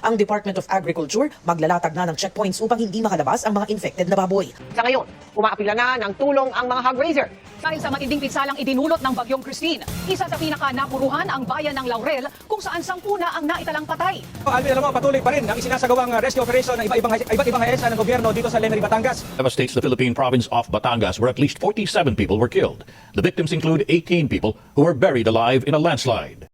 Ang Department of Agriculture maglalatag na ng checkpoints upang hindi makalabas ang mga infected na baboy. Sa ngayon, umaapila na ng tulong ang mga hog raiser. Dahil sa matinding pinsalang idinulot ng bagyong Christine, isa sa pinaka-napuruhan ang bayan ng Laurel kung saan 10 ang naitalang patay. Alvin, alam mo, patuloy pa rin ang isinasagawang rescue operation ng iba't ibang ahensya ng gobyerno dito sa Lemery, Batangas. Devastates the Philippine province of Batangas, where at least 47 people were killed. The victims include 18 people who were buried alive in a landslide.